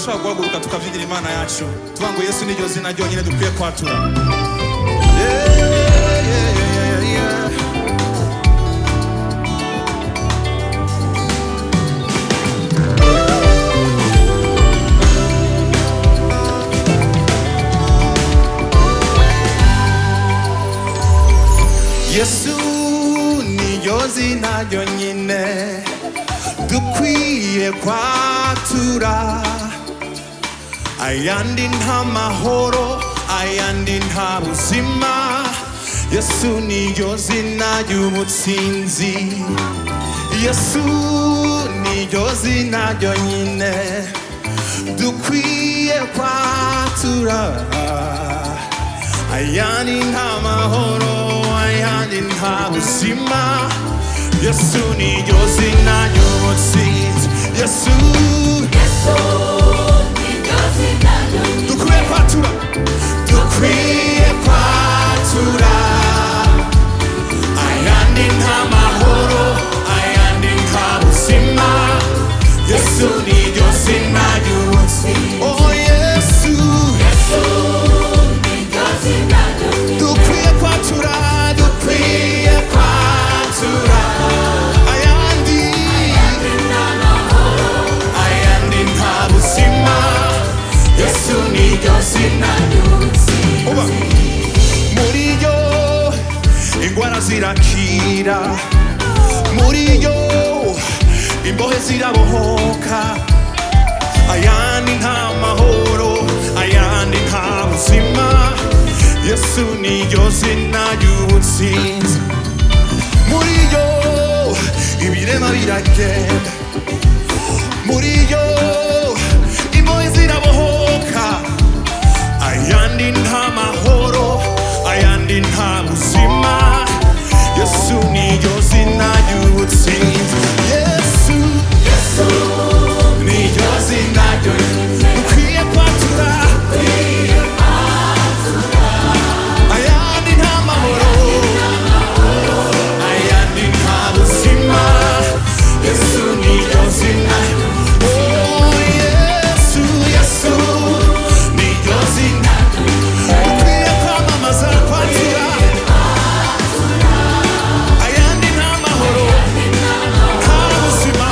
turashobora guhaguruka tukabyinira Imana yacu tuvuga ngo Yesu niryo zina ryonyine dukwiye kwatura. Yesu niryo zina ryonyine dukwiye kwatura, ayandi nta mahoro, ayandi nta buzima. Yesu niryo zina ry'ubutsinzi, Yesu niryo zina ryonyine dukwiye kwatura, ayandi nta mahoro, ayandi nta buzima. Yesu niryo zina ry'ubutsinzi, Yesu niryo zina ryonyine dukwiye kwatura, dukwiye kwatura, ayandi nta mahoro, ayandi nta buzima. Yesu niryo zina ry'ubutsinzi, oh Yesu niryo zina ryonyine dukwiye kwatura, dukwiye kwatura, ayandi nta mahoro, ayandi nta buzima. Yesu niryo zina ry'ubutsinzi, muri yo ingwara zirakira, muri yo imbohe zirabohoka, ayandi nta mahoro, ayandi nta buzima. Yesu niryo zina ry'ubutsinzi, muri yo ibirema biragenda, muri yo imbohe zirabohoka, ayandi nta mahoro, ayandi nta buzima. Yesu niryo zina ry'ubutsinzi, Yesu niryo zina ryonyine dukwiye kwatura, ayandi nta mahoro, ayandi nta buzima. Yesu niryo zina, oh Yesu, Yesu niryo zina dukwiye kwamamaza, kwatura, ayandi nta mahoro, nta buzima.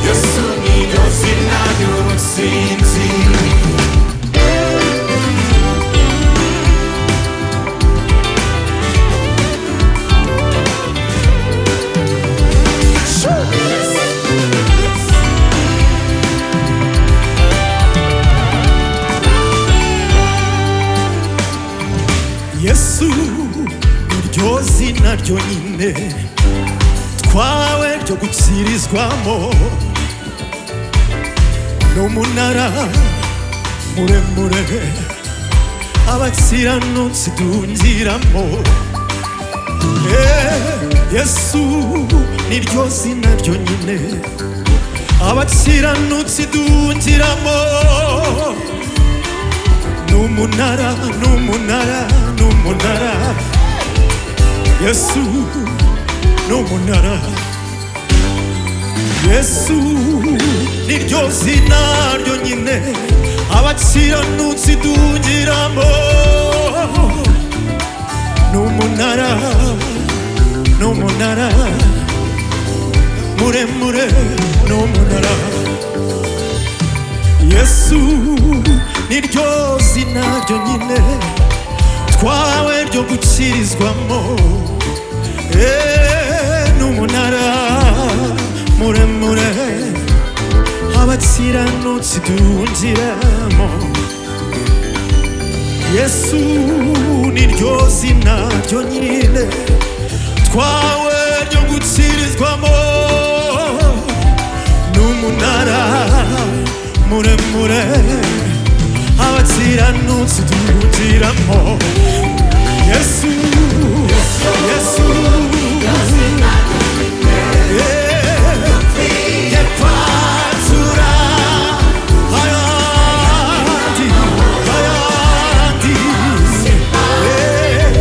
Yesu niryo zina ry'ubutsinzi. Yesu niryo zina ryonyine twawe ryo gukirizwamo, n'umunara muremure abakiranutsi dungiramo. Yesu niryo zina ryonyine abakiranutsi dungiramo, n'umunara, n'umunara, n'umunara. Yesu n'umunara, Yesu niryo zina ryonyine abakiranutsi dungiramo, n'umunara, n'umunara muremure, n'umunara. Yesu niryo zina ryonyine twawe ryo gukirizwamo, n'umunara muremure abakiranutsi dungiramo. Yesu niryo zina ryonyine twawe ryo gukirizwamo, n'umunara muremure abakiranutsi dungiramo. Yesu, Yesu dukwiye kwatura, ayandi, ayandi.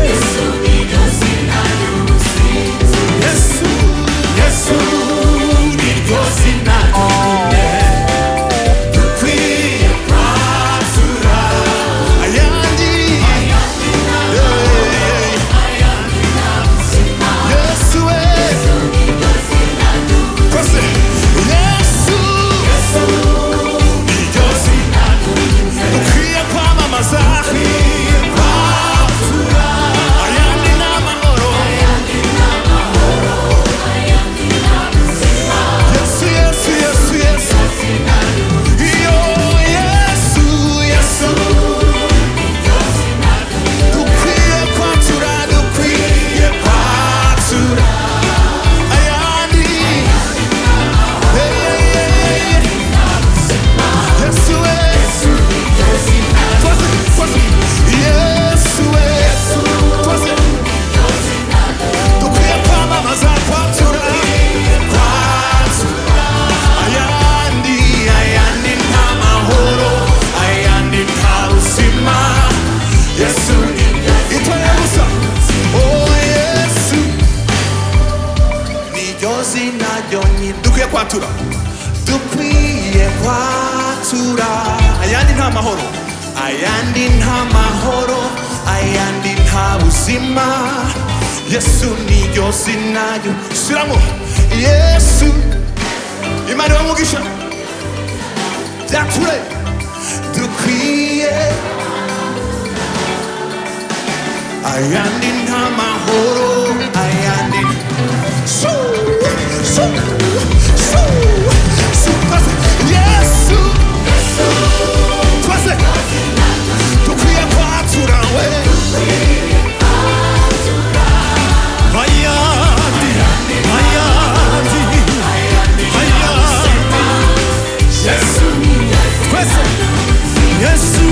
Yesu niryo zina ry'ubutsinzi, Yesu, Yesu niryo zina ryonyine kwatura ayandi nta mahoro, ayandi nta mahoro, ayandi nta buzima. Yesu niryo zina ryo. Subiramo. Yesu Imana ibamugisha byature dukwiye ayandi nta mahoro, ayandi Yesu twese dukwiye kwatura we ayandi Yesu twese Yesu